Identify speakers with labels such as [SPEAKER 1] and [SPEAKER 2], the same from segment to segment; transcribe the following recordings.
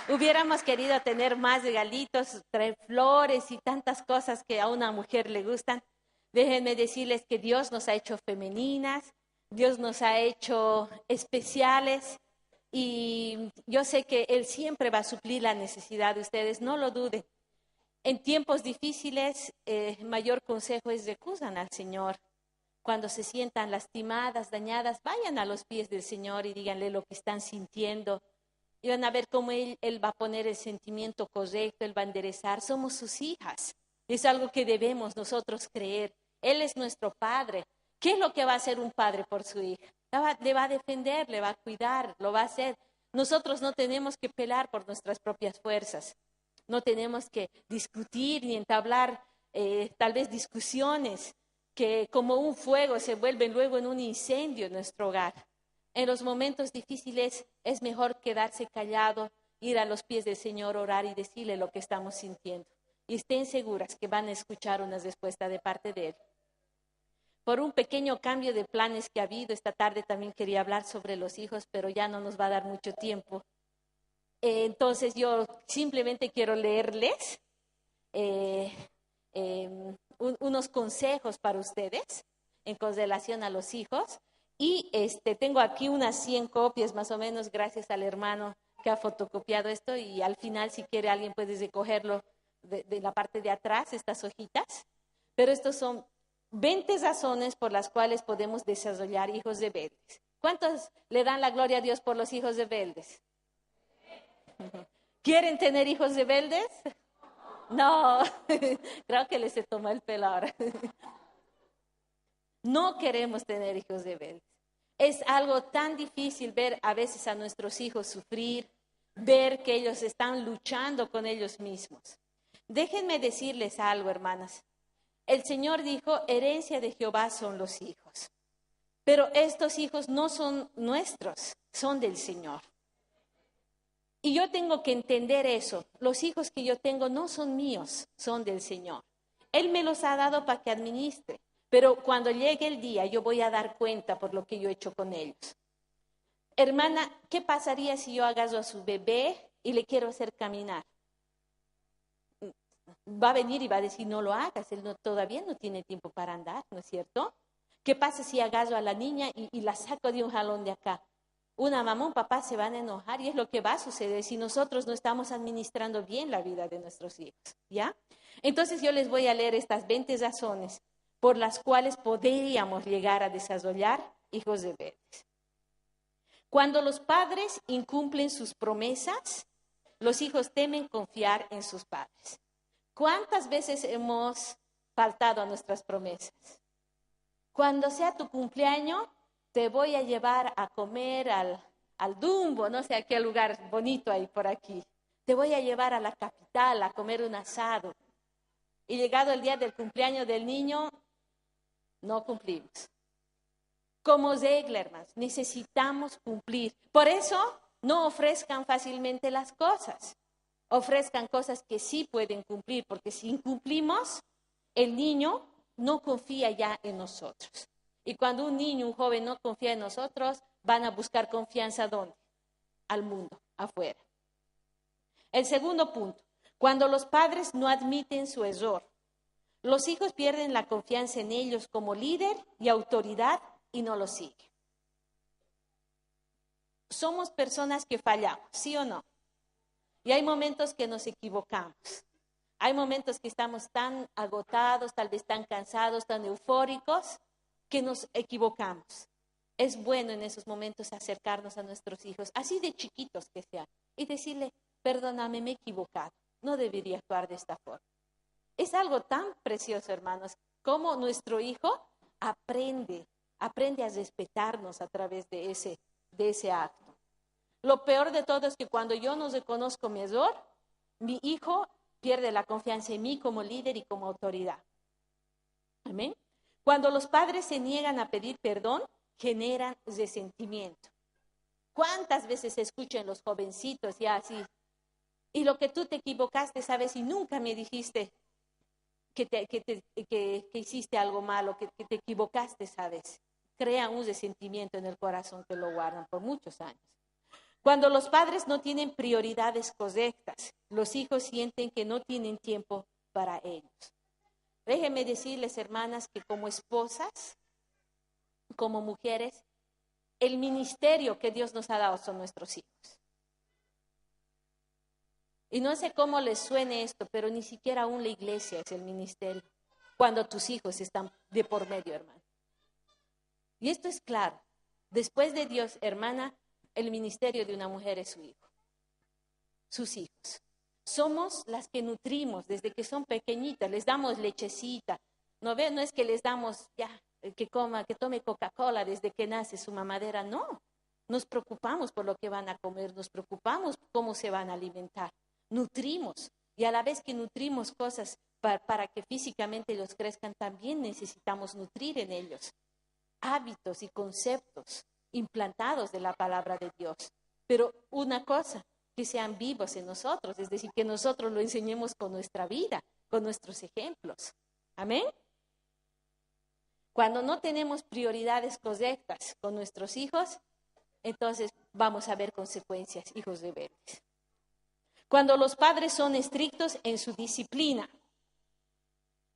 [SPEAKER 1] Hubiéramos querido tener más regalitos, traer flores y tantas cosas que a una mujer le gustan. Déjenme decirles que Dios nos ha hecho femeninas, Dios nos ha hecho especiales y yo sé que Él siempre va a suplir la necesidad de ustedes, no lo duden. En tiempos difíciles, mayor consejo es recurran al Señor. Cuando se sientan lastimadas, dañadas, vayan a los pies del Señor y díganle lo que están sintiendo. Y van a ver cómo él va a poner el sentimiento correcto, Él va a enderezar. Somos sus hijas. Es algo que debemos nosotros creer. Él es nuestro Padre. ¿Qué es lo que va a hacer un padre por su hija? Le va a defender, le va a cuidar, lo va a hacer. Nosotros no tenemos que pelear por nuestras propias fuerzas. No tenemos que discutir ni entablar tal vez discusiones que como un fuego se vuelven luego en un incendio en nuestro hogar. En los momentos difíciles es mejor quedarse callado, ir a los pies del Señor, orar y decirle lo que estamos sintiendo. Y estén seguras que van a escuchar una respuesta de parte de Él. Por un pequeño cambio de planes que ha habido, esta tarde también quería hablar sobre los hijos, pero ya no nos va a dar mucho tiempo. Entonces yo simplemente quiero leerles unos consejos para ustedes en relación a los hijos. Y tengo aquí unas 100 copias más o menos, gracias al hermano que ha fotocopiado esto. Y al final, si quiere alguien puede recogerlo de la parte de atrás, estas hojitas. Pero estos son 20 razones por las cuales podemos desarrollar hijos rebeldes. ¿Cuántos le dan la gloria a Dios por los hijos rebeldes? ¿Quieren tener hijos rebeldes? No, creo que les se toma el pelo ahora. No queremos tener hijos rebeldes. Es algo tan difícil ver a veces a nuestros hijos sufrir, ver que ellos están luchando con ellos mismos. Déjenme decirles algo, hermanas. El Señor dijo, herencia de Jehová son los hijos. Pero estos hijos no son nuestros, son del Señor. Y yo tengo que entender eso. Los hijos que yo tengo no son míos, son del Señor. Él me los ha dado para que administre. Pero cuando llegue el día, yo voy a dar cuenta por lo que yo he hecho con ellos. Hermana, ¿qué pasaría si yo agarro a su bebé y le quiero hacer caminar? Va a venir y va a decir, no lo hagas, él todavía no tiene tiempo para andar, ¿no es cierto? ¿Qué pasa si agarro a la niña y la saco de un jalón de acá? Una mamá, un papá se van a enojar y es lo que va a suceder si nosotros no estamos administrando bien la vida de nuestros hijos, ¿ya? Entonces yo les voy a leer estas 20 razones por las cuales podríamos llegar a desarrollar hijos rebeldes. Cuando los padres incumplen sus promesas, los hijos temen confiar en sus padres. ¿Cuántas veces hemos faltado a nuestras promesas? Cuando sea tu cumpleaños, te voy a llevar a comer al Dumbo, no sé a qué lugar bonito hay por aquí. Te voy a llevar a la capital a comer un asado. Y llegado el día del cumpleaños del niño, no cumplimos. Como regla, hermanos, necesitamos cumplir. Por eso, no ofrezcan fácilmente las cosas. Ofrezcan cosas que sí pueden cumplir, porque si incumplimos, el niño no confía ya en nosotros. Y cuando un niño, un joven no confía en nosotros, van a buscar confianza ¿dónde? Al mundo, afuera. El segundo punto, cuando los padres no admiten su error, los hijos pierden la confianza en ellos como líder y autoridad y no lo siguen. Somos personas que fallamos, ¿sí o no? Y hay momentos que nos equivocamos. Hay momentos que estamos tan agotados, tal vez tan cansados, tan eufóricos, que nos equivocamos. Es bueno en esos momentos acercarnos a nuestros hijos, así de chiquitos que sean, y decirle, perdóname, me he equivocado, no debería actuar de esta forma. Es algo tan precioso, hermanos, como nuestro hijo aprende a respetarnos a través de ese acto. Lo peor de todo es que cuando yo no reconozco mi error, mi hijo pierde la confianza en mí como líder y como autoridad. Amén. Cuando los padres se niegan a pedir perdón, generan resentimiento. ¿Cuántas veces se escuchan los jovencitos ya así? Y lo que tú te equivocaste, ¿sabes? Y nunca me dijiste que hiciste algo malo, que te equivocaste, ¿sabes? Crean un resentimiento en el corazón que lo guardan por muchos años. Cuando los padres no tienen prioridades correctas, los hijos sienten que no tienen tiempo para ellos. Déjenme decirles, hermanas, que como esposas, como mujeres, el ministerio que Dios nos ha dado son nuestros hijos. Y no sé cómo les suene esto, pero ni siquiera aún la iglesia es el ministerio, cuando tus hijos están de por medio, hermano. Y esto es claro. Después de Dios, hermana, el ministerio de una mujer es su hijo, sus hijos. Somos las que nutrimos desde que son pequeñitas, les damos lechecita. No es que les damos ya que tome Coca-Cola desde que nace su mamadera, no. Nos preocupamos por lo que van a comer, nos preocupamos cómo se van a alimentar. Nutrimos, y a la vez que nutrimos cosas para que físicamente ellos crezcan, también necesitamos nutrir en ellos hábitos y conceptos implantados de la palabra de Dios. Pero una cosa, que sean vivos en nosotros, es decir, que nosotros lo enseñemos con nuestra vida, con nuestros ejemplos. Amén. Cuando no tenemos prioridades correctas con nuestros hijos, entonces vamos a ver consecuencias, hijos rebeldes. Cuando los padres son estrictos en su disciplina,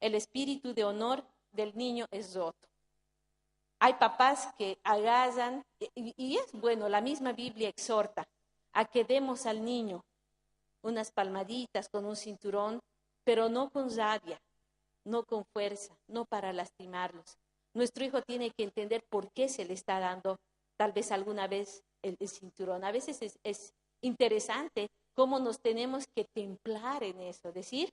[SPEAKER 1] el espíritu de honor del niño es roto. Hay papás que agarran, y es bueno, la misma Biblia exhorta a que demos al niño unas palmaditas con un cinturón, pero no con rabia, no con fuerza, no para lastimarlos. Nuestro hijo tiene que entender por qué se le está dando tal vez alguna vez el cinturón. A veces es interesante cómo nos tenemos que templar en eso, decir,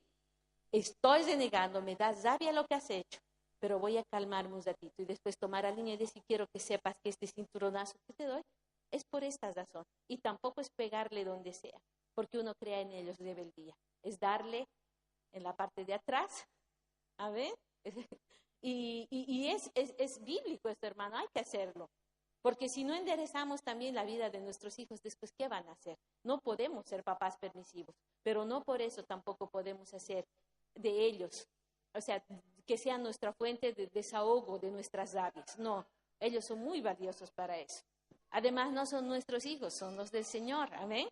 [SPEAKER 1] estoy renegando, me da rabia lo que has hecho, pero voy a calmarme un ratito y después tomar al niño y decir, quiero que sepas que este cinturonazo que te doy es por esta razón. Y tampoco es pegarle donde sea, porque uno crea en ellos rebeldía. Es darle en la parte de atrás, a ver, y es bíblico esto, hermano, hay que hacerlo. Porque si no enderezamos también la vida de nuestros hijos, después, ¿qué van a hacer? No podemos ser papás permisivos, pero no por eso tampoco podemos hacer de ellos, o sea, que sean nuestra fuente de desahogo de nuestras rabias. No, ellos son muy valiosos para eso. Además, no son nuestros hijos, son los del Señor. Amén.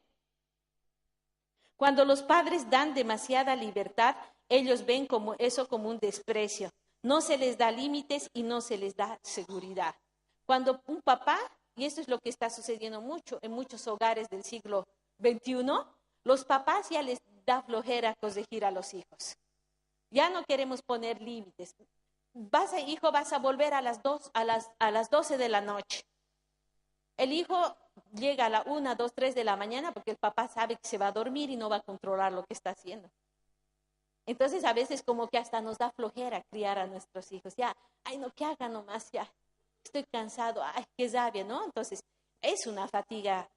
[SPEAKER 1] Cuando los padres dan demasiada libertad, ellos ven eso como un desprecio. No se les da límites y no se les da seguridad. Cuando un papá, y esto es lo que está sucediendo mucho en muchos hogares del siglo XXI, los papás ya les da flojera corregir a los hijos. Ya no queremos poner límites. Hijo, vas a volver a las 12 de la noche. El hijo llega a la 1, 2, 3 de la mañana porque el papá sabe que se va a dormir y no va a controlar lo que está haciendo. Entonces a veces como que hasta nos da flojera criar a nuestros hijos. Ya, ay no, que haga nomás, ya, estoy cansado, ay, qué rabia, ¿no? Entonces es una fatiga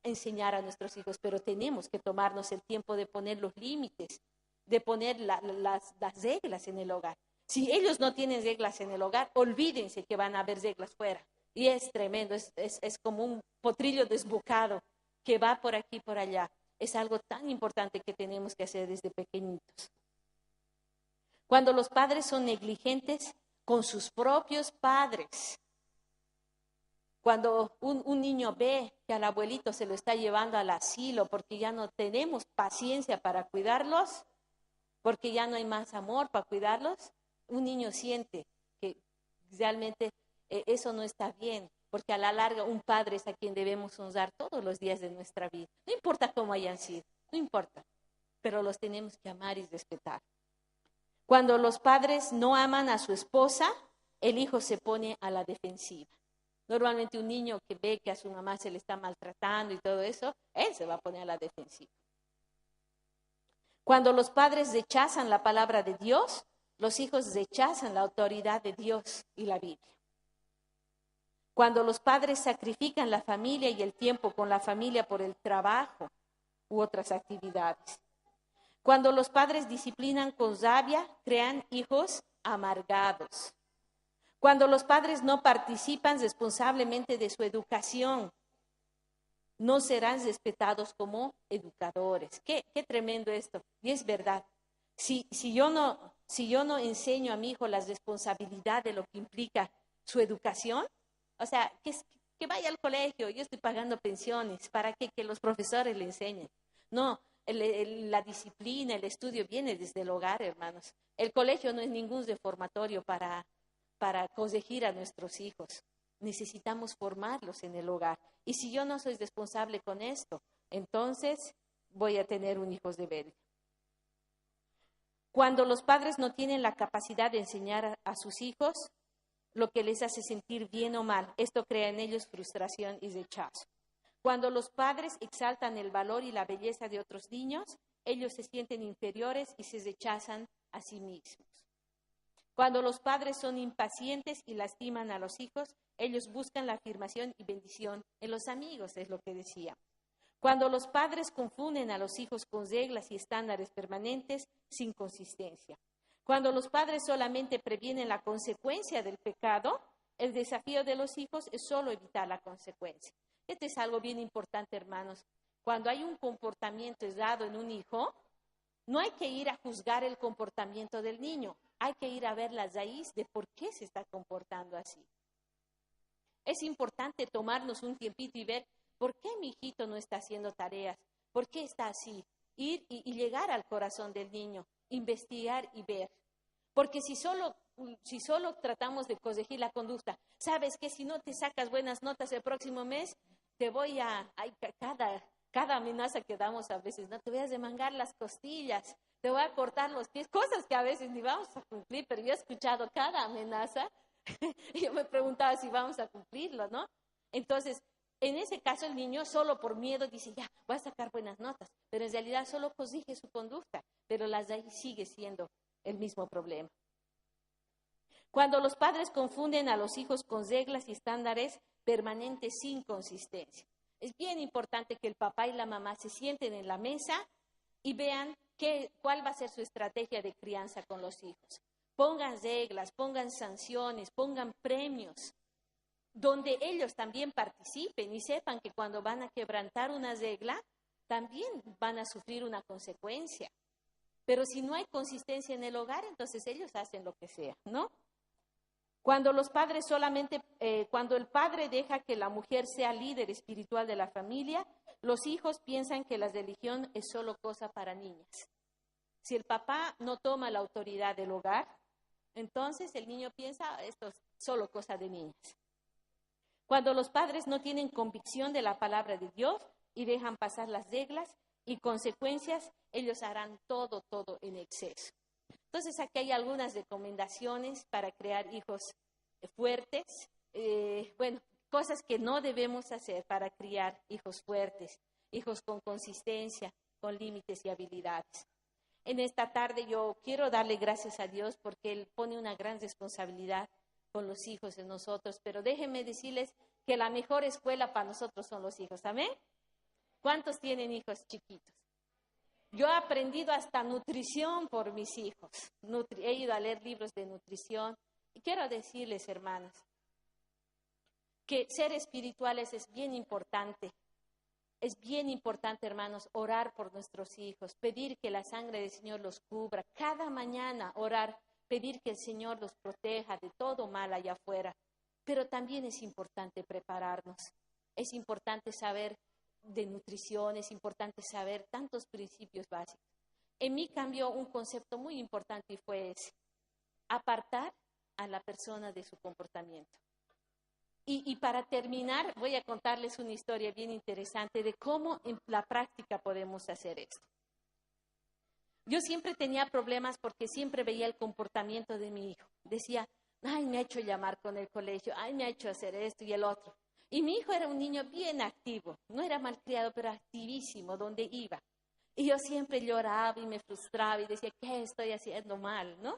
[SPEAKER 1] enseñar a nuestros hijos, pero tenemos que tomarnos el tiempo de poner los límites, de poner las reglas en el hogar. Si ellos no tienen reglas en el hogar, olvídense que van a haber reglas fuera. Y es tremendo, es como un potrillo desbocado que va por aquí y por allá. Es algo tan importante que tenemos que hacer desde pequeñitos. Cuando los padres son negligentes con sus propios padres, cuando un niño ve que al abuelito se lo está llevando al asilo porque ya no tenemos paciencia para cuidarlos, porque ya no hay más amor para cuidarlos, un niño siente que realmente eso no está bien, porque a la larga un padre es a quien debemos honrar todos los días de nuestra vida. No importa cómo hayan sido, no importa, pero los tenemos que amar y respetar. Cuando los padres no aman a su esposa, el hijo se pone a la defensiva. Normalmente un niño que ve que a su mamá se le está maltratando y todo eso, él se va a poner a la defensiva. Cuando los padres rechazan la palabra de Dios, los hijos rechazan la autoridad de Dios y la Biblia. Cuando los padres sacrifican la familia y el tiempo con la familia por el trabajo u otras actividades. Cuando los padres disciplinan con rabia, crean hijos amargados. Cuando los padres no participan responsablemente de su educación, no serán respetados como educadores. Qué tremendo esto. Y es verdad. Si yo no enseño a mi hijo la responsabilidad de lo que implica su educación, o sea, que vaya al colegio, yo estoy pagando pensiones, ¿para qué? Que los profesores le enseñen. No, la disciplina, el estudio viene desde el hogar, hermanos. El colegio no es ningún reformatorio para corregir a nuestros hijos. Necesitamos formarlos en el hogar. Y si yo no soy responsable con esto, entonces voy a tener un hijo rebelde. Cuando los padres no tienen la capacidad de enseñar a sus hijos lo que les hace sentir bien o mal, esto crea en ellos frustración y rechazo. Cuando los padres exaltan el valor y la belleza de otros niños, ellos se sienten inferiores y se rechazan a sí mismos. Cuando los padres son impacientes y lastiman a los hijos, ellos buscan la afirmación y bendición en los amigos, es lo que decía. Cuando los padres confunden a los hijos con reglas y estándares permanentes sin consistencia. Cuando los padres solamente previenen la consecuencia del pecado, el desafío de los hijos es solo evitar la consecuencia. Este es algo bien importante, hermanos. Cuando hay un comportamiento errado en un hijo, no hay que ir a juzgar el comportamiento del niño, hay que ir a ver la raíz de por qué se está comportando así. Es importante tomarnos un tiempito y ver por qué mi hijito no está haciendo tareas, por qué está así. Ir y llegar al corazón del niño, investigar y ver. Porque si solo tratamos de corregir la conducta, sabes que si no te sacas buenas notas el próximo mes, te voy cada amenaza que damos a veces, no te voy a remangar las costillas, te voy a cortar los pies, cosas que a veces ni vamos a cumplir, pero yo he escuchado cada amenaza y yo me preguntaba si vamos a cumplirlo, ¿no? Entonces, en ese caso el niño solo por miedo dice, ya, voy a sacar buenas notas, pero en realidad solo corrige su conducta, pero la de ahí sigue siendo el mismo problema. Cuando los padres confunden a los hijos con reglas y estándares permanentes sin consistencia. Es bien importante que el papá y la mamá se sienten en la mesa y vean cuál va a ser su estrategia de crianza con los hijos. Pongan reglas, pongan sanciones, pongan premios, donde ellos también participen y sepan que cuando van a quebrantar una regla, también van a sufrir una consecuencia. Pero si no hay consistencia en el hogar, entonces ellos hacen lo que sea, ¿no? Cuando cuando el padre deja que la mujer sea líder espiritual de la familia, los hijos piensan que la religión es solo cosa para niñas. Si el papá no toma la autoridad del hogar, entonces el niño piensa, esto es solo cosa de niñas. Cuando los padres no tienen convicción de la palabra de Dios y dejan pasar las reglas y consecuencias, ellos harán todo en exceso. Entonces aquí hay algunas recomendaciones para crear hijos fuertes, cosas que no debemos hacer para criar hijos fuertes, hijos con consistencia, con límites y habilidades. En esta tarde yo quiero darle gracias a Dios porque Él pone una gran responsabilidad con los hijos de nosotros, pero déjenme decirles que la mejor escuela para nosotros son los hijos, ¿amén? ¿Cuántos tienen hijos chiquitos? Yo he aprendido hasta nutrición por mis hijos, he ido a leer libros de nutrición y quiero decirles, hermanas, que ser espirituales es bien importante. Es bien importante, hermanos, orar por nuestros hijos, pedir que la sangre del Señor los cubra. Cada mañana orar, pedir que el Señor los proteja de todo mal allá afuera. Pero también es importante prepararnos. Es importante saber de nutrición, es importante saber tantos principios básicos. En mí cambió un concepto muy importante y fue ese: apartar a la persona de su comportamiento. Y para terminar, voy a contarles una historia bien interesante de cómo en la práctica podemos hacer esto. Yo siempre tenía problemas porque siempre veía el comportamiento de mi hijo. Decía, ay, me ha hecho llamar con el colegio, ay, me ha hecho hacer esto y el otro. Y mi hijo era un niño bien activo, no era malcriado, pero activísimo donde iba. Y yo siempre lloraba y me frustraba y decía, ¿qué estoy haciendo mal?, ¿no?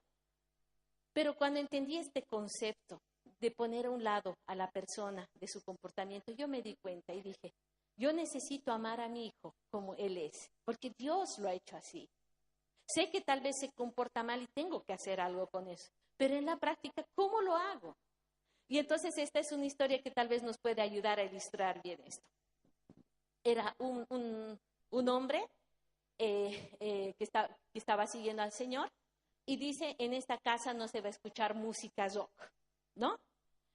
[SPEAKER 1] Pero cuando entendí este concepto de poner a un lado a la persona de su comportamiento, yo me di cuenta y dije, yo necesito amar a mi hijo como él es, porque Dios lo ha hecho así. Sé que tal vez se comporta mal y tengo que hacer algo con eso, pero en la práctica, ¿cómo lo hago? Y entonces esta es una historia que tal vez nos puede ayudar a ilustrar bien esto. Era un hombre que estaba siguiendo al Señor y dice, en esta casa no se va a escuchar música rock, ¿no?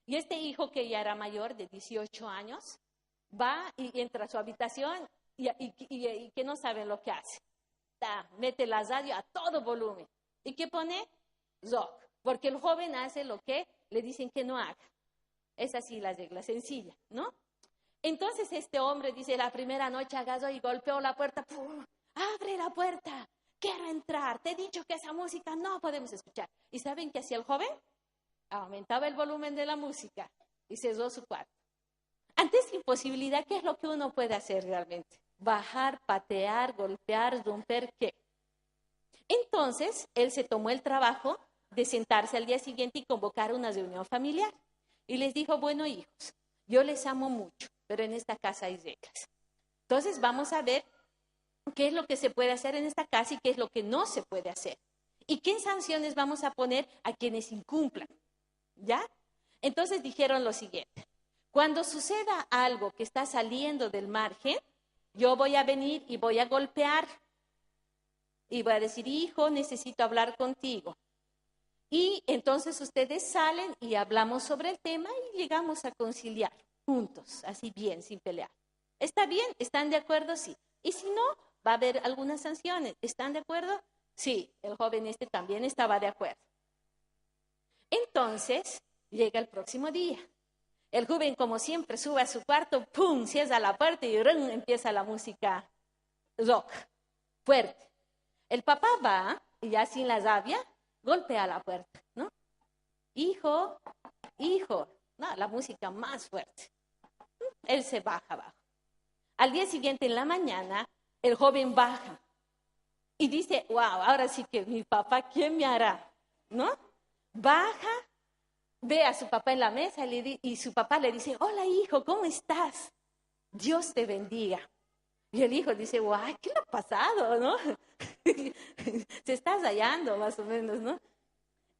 [SPEAKER 1] Y este hijo, que ya era mayor, de 18 años, va y entra a su habitación y que no sabe lo que hace. Mete la radio a todo volumen. ¿Y qué pone? Rock. Porque el joven hace lo que le dicen que no haga. Es así la regla, sencilla, ¿no? Entonces este hombre dice, la primera noche agarró y golpeó la puerta. ¡Pum! ¡Abre la puerta! Quiero entrar. Te he dicho que esa música no podemos escuchar. ¿Y saben qué hacía el joven? Aumentaba el volumen de la música y cerró su cuarto. Ante esta imposibilidad, ¿qué es lo que uno puede hacer realmente? Bajar, patear, golpear, romper, ¿qué? Entonces, él se tomó el trabajo de sentarse al día siguiente y convocar una reunión familiar. Y les dijo, bueno, hijos, yo les amo mucho, pero en esta casa hay reglas. Entonces, vamos a ver qué es lo que se puede hacer en esta casa y qué es lo que no se puede hacer. Y qué sanciones vamos a poner a quienes incumplan. ¿Ya? Entonces dijeron lo siguiente. Cuando suceda algo que está saliendo del margen, yo voy a venir y voy a golpear. Y voy a decir, hijo, necesito hablar contigo. Y entonces ustedes salen y hablamos sobre el tema y llegamos a conciliar juntos, así bien, sin pelear. ¿Está bien? ¿Están de acuerdo? Sí. Y si no, va a haber algunas sanciones. ¿Están de acuerdo? Sí, el joven este también estaba de acuerdo. Entonces, llega el próximo día. El joven, como siempre, sube a su cuarto, ¡pum!, cierra la puerta y ¡rum!, empieza la música rock, fuerte. El papá va, y ya sin la rabia, golpea la puerta, ¿no? Hijo, no, la música más fuerte. Él se baja abajo. Al día siguiente, en la mañana, el joven baja y dice, wow, ahora sí que mi papá, ¿quién me hará? ¿No? Baja, ve a su papá en la mesa y su papá le dice, hola hijo, ¿cómo estás? Dios te bendiga. Y el hijo dice, guay, ¿qué le ha pasado, no? Se está rayando más o menos, ¿no?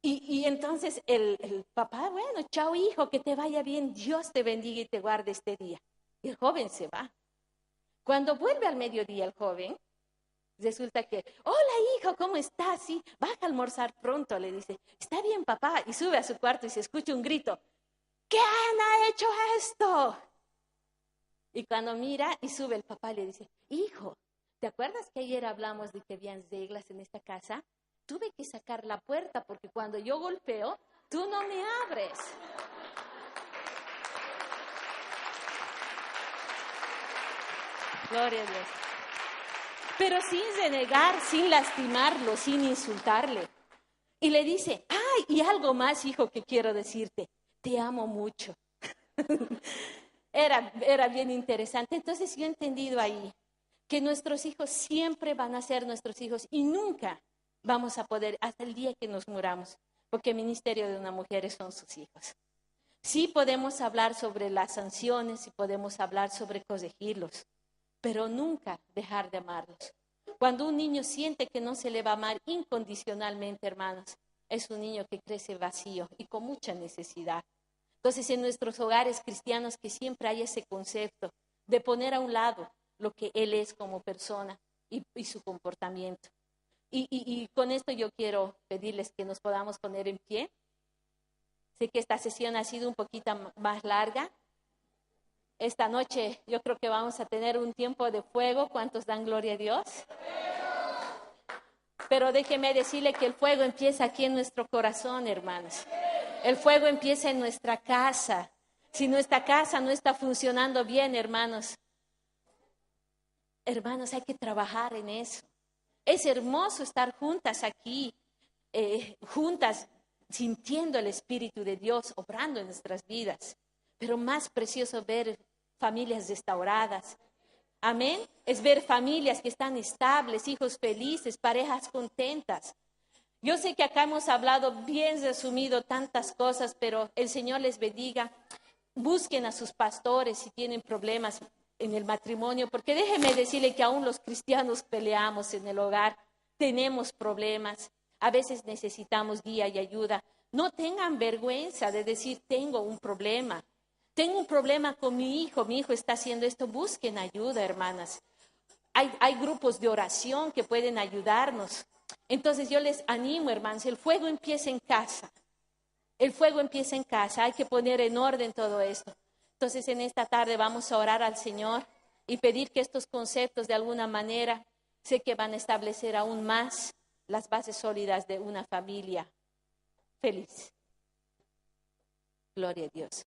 [SPEAKER 1] Y entonces el papá, bueno, chao hijo, que te vaya bien, Dios te bendiga y te guarde este día. Y el joven se va. Cuando vuelve al mediodía el joven, resulta que, hola hijo, ¿cómo estás? Sí, baja a almorzar pronto, le dice. Está bien papá, y sube a su cuarto y se escucha un grito. ¿Quién ha hecho esto? Y cuando mira y sube el papá le dice, hijo, ¿te acuerdas que ayer hablamos de que habían reglas en esta casa? Tuve que sacar la puerta porque cuando yo golpeo, tú no me abres. Gloria a Dios. Pero sin renegar, sin lastimarlo, sin insultarle. Y le dice, ay, y algo más, hijo, que quiero decirte. Te amo mucho. Era bien interesante. Entonces yo he entendido ahí que nuestros hijos siempre van a ser nuestros hijos y nunca vamos a poder, hasta el día que nos muramos, porque el ministerio de una mujer son sus hijos. Sí podemos hablar sobre las sanciones, sí podemos hablar sobre corregirlos, pero nunca dejar de amarlos. Cuando un niño siente que no se le va a amar incondicionalmente, hermanos, es un niño que crece vacío y con mucha necesidad. Entonces, en nuestros hogares cristianos que siempre hay ese concepto de poner a un lado lo que él es como persona y su comportamiento. Y con esto yo quiero pedirles que nos podamos poner en pie. Sé que esta sesión ha sido un poquito más larga. Esta noche yo creo que vamos a tener un tiempo de fuego. ¿Cuántos dan gloria a Dios? Pero déjeme decirle que el fuego empieza aquí en nuestro corazón, hermanos. El fuego empieza en nuestra casa. Si nuestra casa no está funcionando bien, hermanos, hay que trabajar en eso. Es hermoso estar juntas aquí, juntas, sintiendo el Espíritu de Dios obrando en nuestras vidas. Pero más precioso ver familias restauradas. Amén. Es ver familias que están estables, hijos felices, parejas contentas. Yo sé que acá hemos hablado bien resumido tantas cosas, pero el Señor les bendiga. Busquen a sus pastores si tienen problemas en el matrimonio, porque déjenme decirle que aún los cristianos peleamos en el hogar, tenemos problemas, a veces necesitamos guía y ayuda. No tengan vergüenza de decir, tengo un problema con mi hijo está haciendo esto, busquen ayuda, hermanas. Hay grupos de oración que pueden ayudarnos. Entonces yo les animo, hermanos, el fuego empieza en casa. El fuego empieza en casa, hay que poner en orden todo esto. Entonces en esta tarde vamos a orar al Señor y pedir que estos conceptos de alguna manera sé que van a establecer aún más las bases sólidas de una familia feliz. Gloria a Dios.